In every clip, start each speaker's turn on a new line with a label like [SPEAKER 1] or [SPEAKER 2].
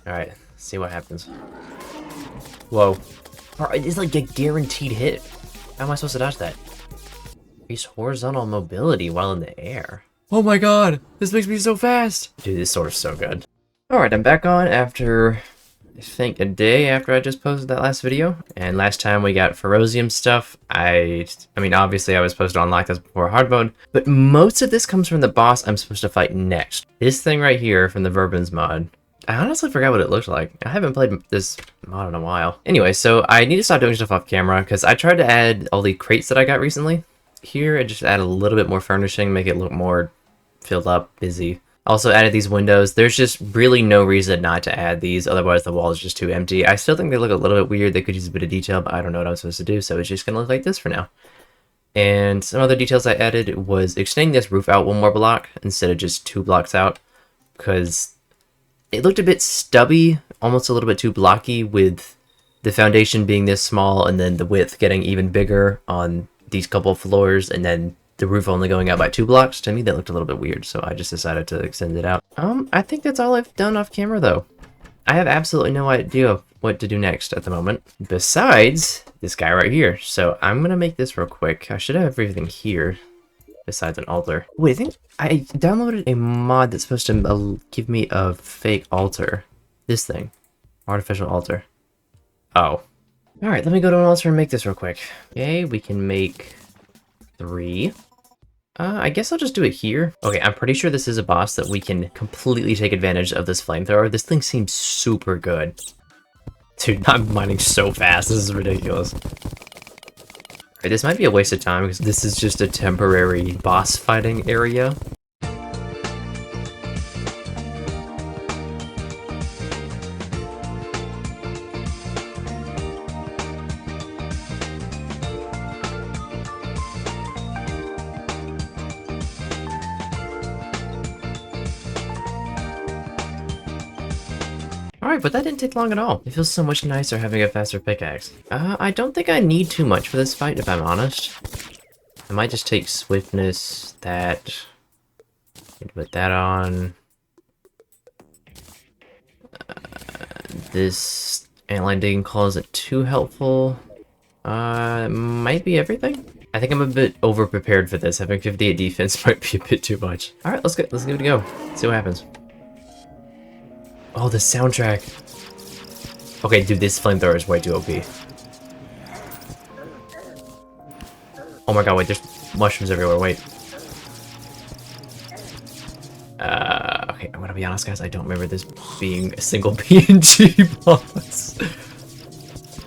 [SPEAKER 1] Alright, see what happens. Whoa. It's like a guaranteed hit. How am I supposed to dodge that? Increase horizontal mobility while in the air. Oh my god! This makes me so fast! Dude, this sword is so good. Alright, I'm back on after, I think, a day after I just posted that last video. And last time we got Ferocium stuff. I mean, obviously I was supposed to unlock this before hard mode, but most of this comes from the boss I'm supposed to fight next. This thing right here from the Vyrvin's mod. I honestly forgot what it looked like. I haven't played this mod in a while. Anyway, so I need to stop doing stuff off camera because I tried to add all the crates that I got recently. Here, I just add a little bit more furnishing, make it look more filled up, busy. Also added these windows. There's just really no reason not to add these, otherwise the wall is just too empty. I still think they look a little bit weird. They could use a bit of detail, but I don't know what I'm supposed to do, so it's just gonna look like this for now. And some other details I added was extending this roof out one more block instead of just 2 blocks out, because it looked a bit stubby, almost a little bit too blocky, with the foundation being this small and then the width getting even bigger on these couple of floors, and then the roof only going out by 2 blocks. To me, that looked a little bit weird, so I just decided to extend it out. I think that's all I've done off camera, though. I have absolutely no idea what to do next at the moment, besides this guy right here. So I'm gonna make this real quick. I should have everything here, besides an altar. Wait, I think I downloaded a mod that's supposed to give me a fake altar. This thing. Artificial altar. Oh. Alright, let me go to an altar and make this real quick. Okay, we can make 3. I guess I'll just do it here. Okay, I'm pretty sure this is a boss that we can completely take advantage of this flamethrower. This thing seems super good. Dude, I'm mining so fast. This is ridiculous. Okay, this might be a waste of time because this is just a temporary boss fighting area. Alright, but that didn't take long at all. It feels so much nicer having a faster pickaxe. I don't think I need too much for this fight, if I'm honest. I might just take swiftness, that... put that on. This antline digging claw isn't too helpful. Might be everything? I think I'm a bit over-prepared for this. Having 58 defense might be a bit too much. Alright, let's give it a go. See what happens. Oh, the soundtrack. Okay, dude, this flamethrower is way too OP. Oh my god, wait, there's mushrooms everywhere, wait. Okay, I'm gonna be honest, guys, I don't remember this being a single PNG boss.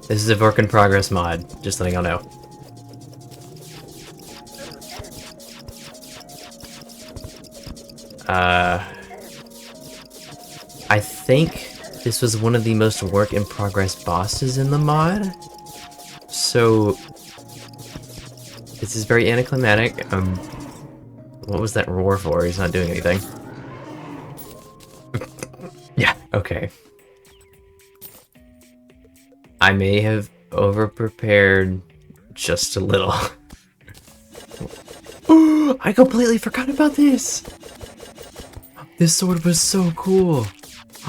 [SPEAKER 1] This is a work in progress mod, just letting y'all know. I think this was one of the most work in progress bosses in the mod. So this is very anticlimactic. What was that roar for? He's not doing anything. Yeah, okay. I may have over-prepared just a little. Oh, I completely forgot about this! This sword was so cool!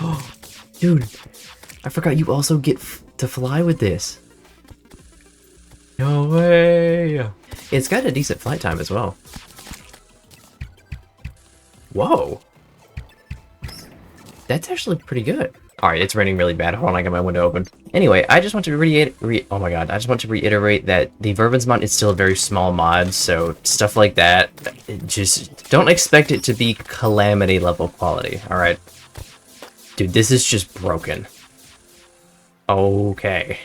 [SPEAKER 1] Oh, dude, I forgot you also get to fly with this. No way! It's got a decent flight time as well. Whoa! That's actually pretty good. Alright, it's raining really bad. Hold on, I got my window open. Anyway, I just want to oh my god, I just want to reiterate that the Vyrvin's mod is still a very small mod, so stuff like that, just don't expect it to be Calamity level quality, alright? Dude, this is just broken. Okay.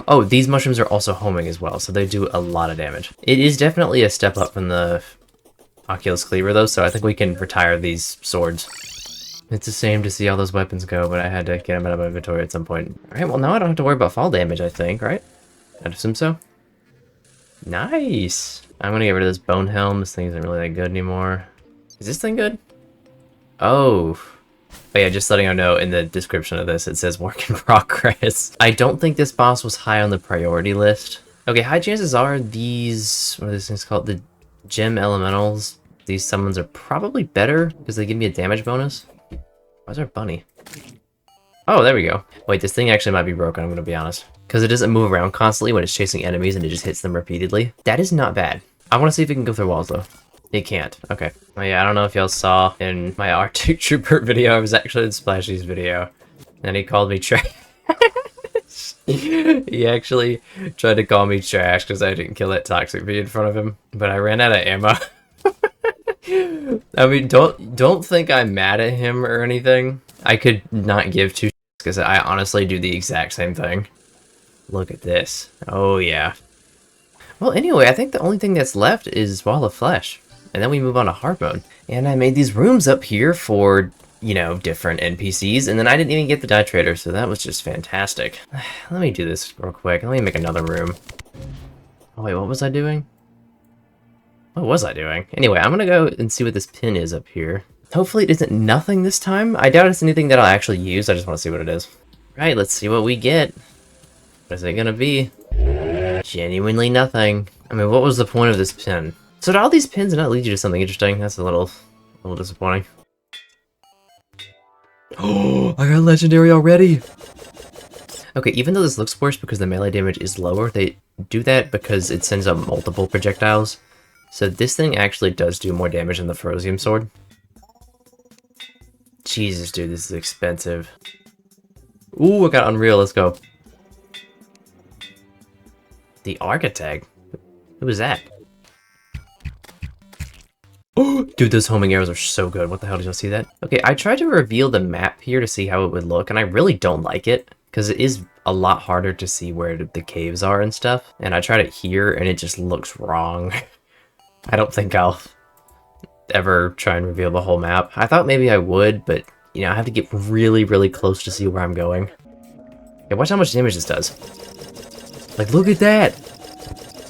[SPEAKER 1] Oh, these mushrooms are also homing as well, so they do a lot of damage. It is definitely a step up from the Oculus Cleaver, though, so I think we can retire these swords. It's a shame to see all those weapons go, but I had to get them out of my inventory at some point. Alright, well now I don't have to worry about fall damage, I think, right? I'd assume so. Nice! I'm gonna get rid of this bone helm. This thing isn't really that good anymore. Is this thing good? Oh. Oh yeah, just letting you know, in the description of this, it says work in progress. I don't think this boss was high on the priority list. Okay, high chances are these, what are these things called? The gem elementals. These summons are probably better, because they give me a damage bonus. Why is there a bunny? Oh, there we go. Wait, this thing actually might be broken, I'm gonna be honest. Because it doesn't move around constantly when it's chasing enemies and it just hits them repeatedly. That is not bad. I want to see if it can go through walls, though. It can't. Okay. Oh yeah, I don't know if y'all saw in my Arctic Trooper video, I was actually in Splashy's video. And he called me trash. He actually tried to call me trash because I didn't kill that toxic bee in front of him. But I ran out of ammo. I mean, don't think I'm mad at him or anything. I could not give two shits because I honestly do the exact same thing. Look at this. Oh yeah. Well, anyway, I think the only thing that's left is Wall of Flesh. And then we move on to hard mode. And I made these rooms up here for, you know, different NPCs. And then I didn't even get the die trader, so that was just fantastic. Let me do this real quick. Let me make another room. Oh wait, what was I doing? What was I doing? Anyway, I'm gonna go and see what this pin is up here. Hopefully it isn't nothing this time. I doubt it's anything that I'll actually use. I just want to see what it is. Right, let's see what we get. What is it gonna be? Genuinely nothing. I mean, what was the point of this pin? So did all these pins not lead you to something interesting? That's a little disappointing. Oh, I got legendary already! Okay, even though this looks worse because the melee damage is lower, they do that because it sends out multiple projectiles. So this thing actually does do more damage than the Ferocium sword. Jesus, dude, this is expensive. Ooh, I got Unreal, let's go. The Architect? Who was that? Oh, dude, those homing arrows are so good. What the hell, did y'all see that? Okay, I tried to reveal the map here to see how it would look, and I really don't like it, because it is a lot harder to see where the caves are and stuff. And I tried it here, and it just looks wrong. I don't think I'll ever try and reveal the whole map. I thought maybe I would, but, you know, I have to get really, really close to see where I'm going. Okay, watch how much damage this does. Like, look at that!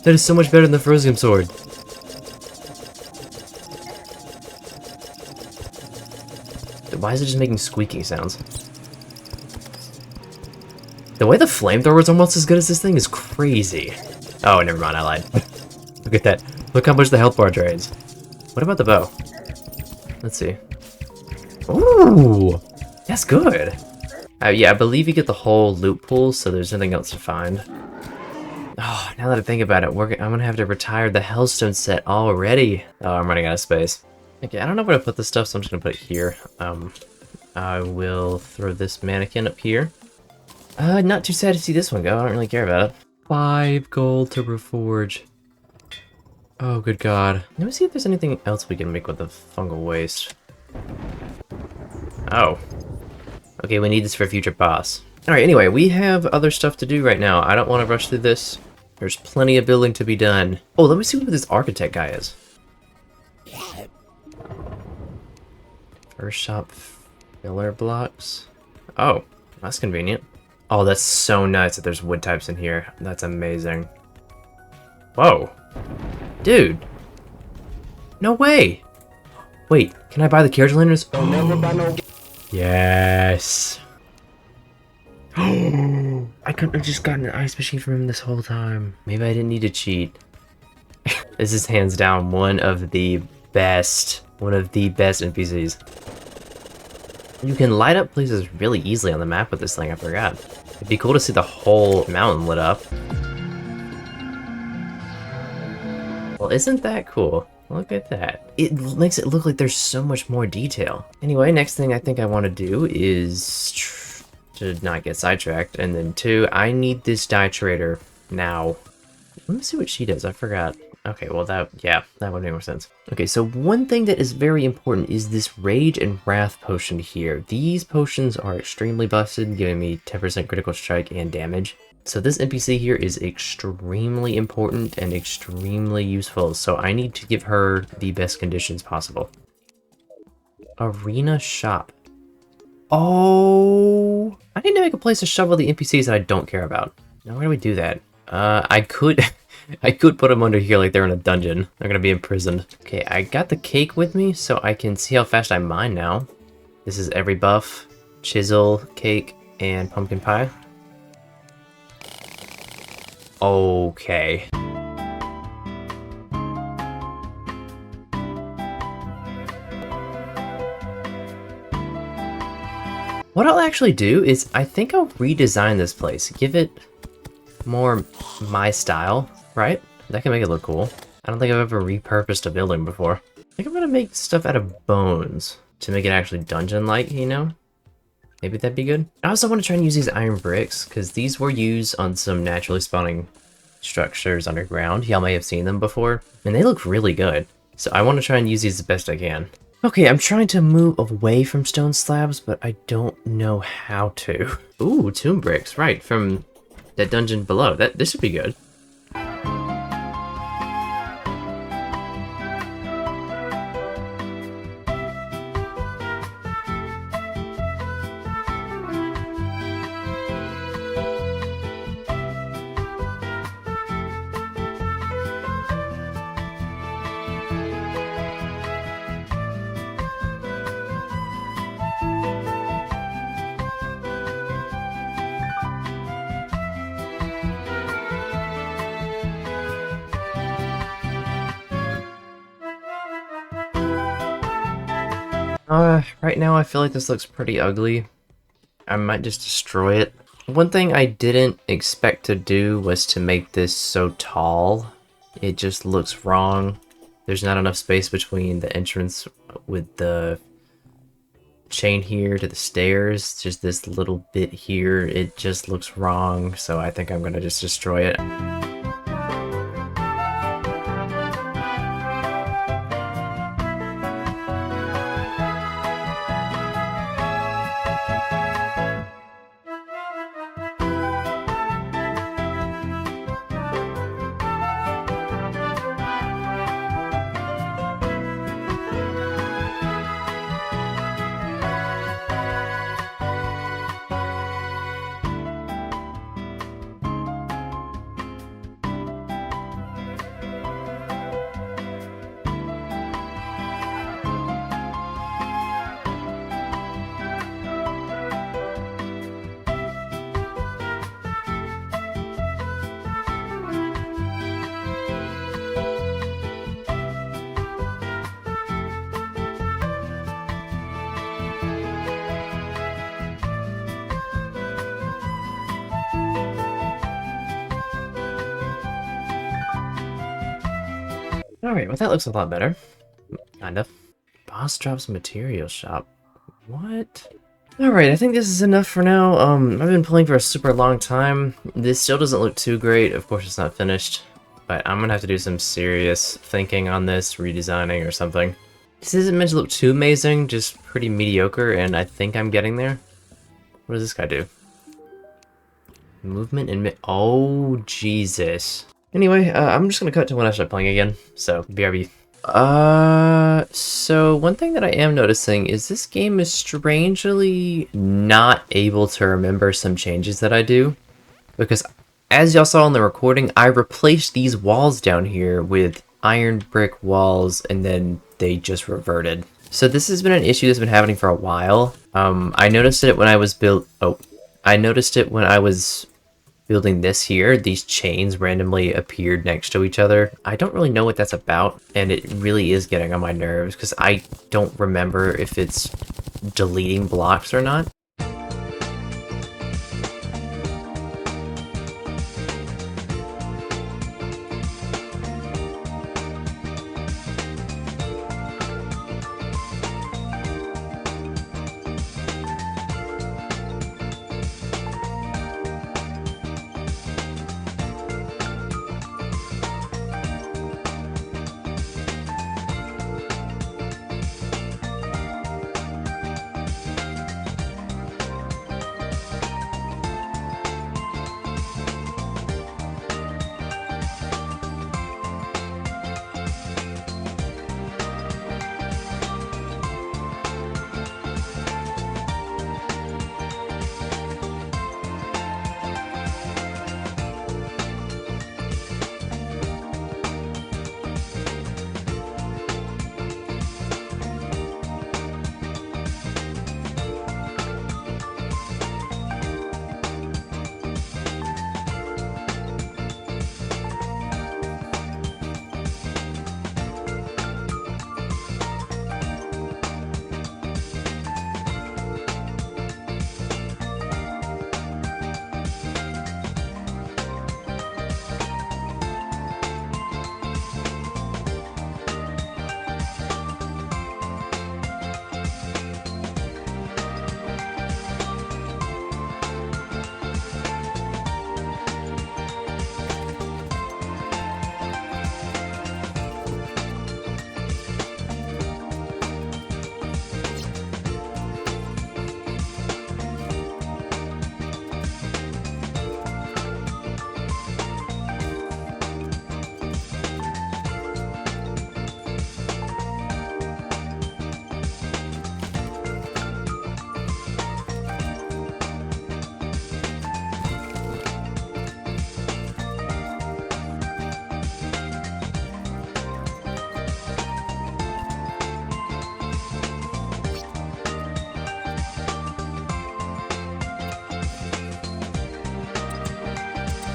[SPEAKER 1] That is so much better than the Ferocium sword. Why is it just making squeaking sounds? The way the flamethrower is almost as good as this thing is crazy. Oh, never mind, I lied. Look at that. Look how much the health bar drains. What about the bow? Let's see. Ooh! That's good! Yeah, I believe you get the whole loot pool, so there's nothing else to find. Oh, now that I think about it, I'm gonna have to retire the Hellstone set already. Oh, I'm running out of space. Okay, I don't know where to put this stuff, so I'm just gonna put it here. I will throw this mannequin up here. Not too sad to see this one go. I don't really care about it. 5 gold to reforge. Oh, good god. Let me see if there's anything else we can make with the fungal waste. Oh. Okay, we need this for a future boss. Alright, anyway, we have other stuff to do right now. I don't want to rush through this. There's plenty of building to be done. Oh, let me see what this architect guy is. First shop filler blocks. Oh, that's convenient. Oh, that's so nice that there's wood types in here. That's amazing. Whoa. Dude. No way. Wait, can I buy the carriage lanterns? Don't never buy no. Yes. I couldn't have just gotten an ice machine from him this whole time. Maybe I didn't need to cheat. This is hands down one of the best NPCs. You can light up places really easily on the map with this thing, I forgot. It'd be cool to see the whole mountain lit up. Well, isn't that cool? Look at that. It makes it look like there's so much more detail. Anyway, next thing I think I want to do is to not get sidetracked. And then 2, I need this die trader now. Let me see what she does. I forgot. Okay, well that would make more sense. Okay, so one thing that is very important is this Rage and Wrath potion here. These potions are extremely busted, giving me 10% critical strike and damage. So this NPC here is extremely important and extremely useful, so I need to give her the best conditions possible. Arena shop. Oh, I need to make a place to shovel the NPCs that I don't care about. Now where do we do that? I could put them under here like they're in a dungeon. They're gonna be imprisoned. Okay, I got the cake with me, so I can see how fast I mine now. This is every buff, chisel, cake, and pumpkin pie. Okay. What I'll actually do is I think I'll redesign this place. Give it more my style, right? That can make it look cool. I don't think I've ever repurposed a building before. I think I'm gonna make stuff out of bones to make it actually dungeon-like, you know? Maybe that'd be good. I also want to try and use these iron bricks, because these were used on some naturally spawning structures underground. Y'all may have seen them before, and they look really good. So I want to try and use these the best I can. Okay, I'm trying to move away from stone slabs, but I don't know how to. Ooh, tomb bricks, right, from that dungeon below. This should be good. Right now I feel like this looks pretty ugly. I might just destroy it. One thing I didn't expect to do was to make this so tall. It just looks wrong. There's not enough space between the entrance with the chain here to the stairs. Just this little bit here. It just looks wrong, so I think I'm gonna just destroy it. Alright, well that looks a lot better. Kind of. Boss drops material shop. What? Alright, I think this is enough for now. I've been playing for a super long time. This still doesn't look too great. Of course it's not finished. But I'm gonna have to do some serious thinking on this, redesigning or something. This isn't meant to look too amazing, just pretty mediocre, and I think I'm getting there. What does this guy do? Movement and oh, Jesus. Anyway, I'm just gonna cut to when I start playing again, so BRB. So one thing that I am noticing is this game is strangely not able to remember some changes that I do. Because as y'all saw in the recording, I replaced these walls down here with iron brick walls, and then they just reverted. So this has been an issue that's been happening for a while. I noticed it when I was building this here. These chains randomly appeared next to each other. I don't really know what that's about, and it really is getting on my nerves because I don't remember if it's deleting blocks or not.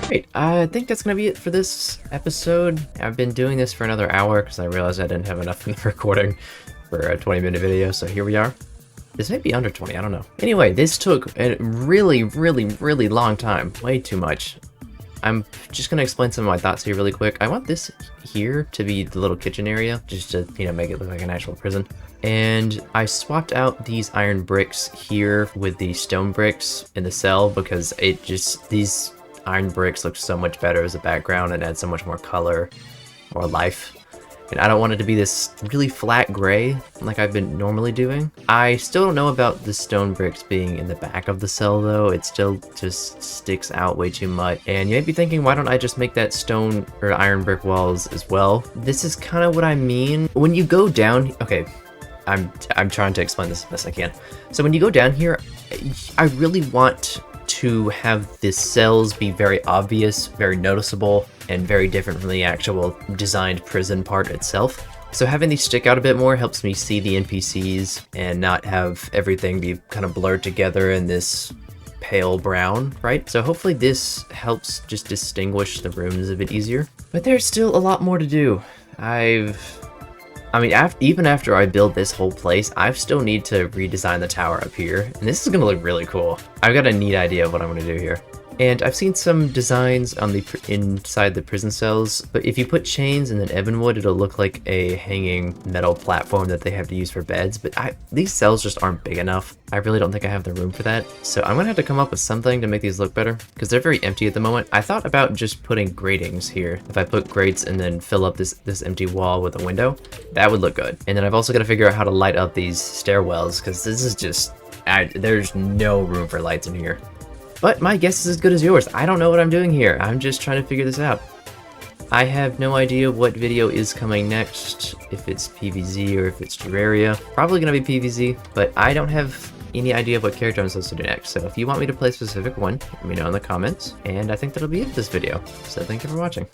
[SPEAKER 1] Great, I think that's gonna be it for this episode. I've been doing this for another hour because I realized I didn't have enough in the recording for a 20-minute video, so here we are. This may be under 20, I don't know. Anyway, this took a really long time. Way too much. I'm just gonna explain some of my thoughts here really quick. I want this here to be the little kitchen area, just to, you know, make it look like an actual prison. And I swapped out these iron bricks here with the stone bricks in the cell because these iron bricks look so much better as a background and add so much more color or life. And I don't want it to be this really flat gray like I've been normally doing. I still don't know about the stone bricks being in the back of the cell though. It still just sticks out way too much. And you might be thinking, why don't I just make that stone or iron brick walls as well? This is kind of what I mean. When you go down, okay, I'm trying to explain this as best I can. So when you go down here, I really want to have the cells be very obvious, very noticeable, and very different from the actual designed prison part itself. So having these stick out a bit more helps me see the NPCs and not have everything be kind of blurred together in this pale brown, right? So hopefully this helps just distinguish the rooms a bit easier. But there's still a lot more to do. Even after I build this whole place, I still need to redesign the tower up here, and this is going to look really cool. I've got a neat idea of what I'm going to do here. And I've seen some designs on the inside the prison cells, but if you put chains and then ebonwood, it'll look like a hanging metal platform that they have to use for beds, but these cells just aren't big enough. I really don't think I have the room for that, so I'm gonna have to come up with something to make these look better, because they're very empty at the moment. I thought about just putting gratings here. If I put grates and then fill up this empty wall with a window, that would look good. And then I've also got to figure out how to light up these stairwells, because this is just, there's no room for lights in here. But my guess is as good as yours. I don't know what I'm doing here. I'm just trying to figure this out. I have no idea what video is coming next, if it's PvZ or if it's Terraria. Probably gonna be PvZ, but I don't have any idea of what character I'm supposed to do next. So if you want me to play a specific one, let me know in the comments. And I think that'll be it for this video. So thank you for watching.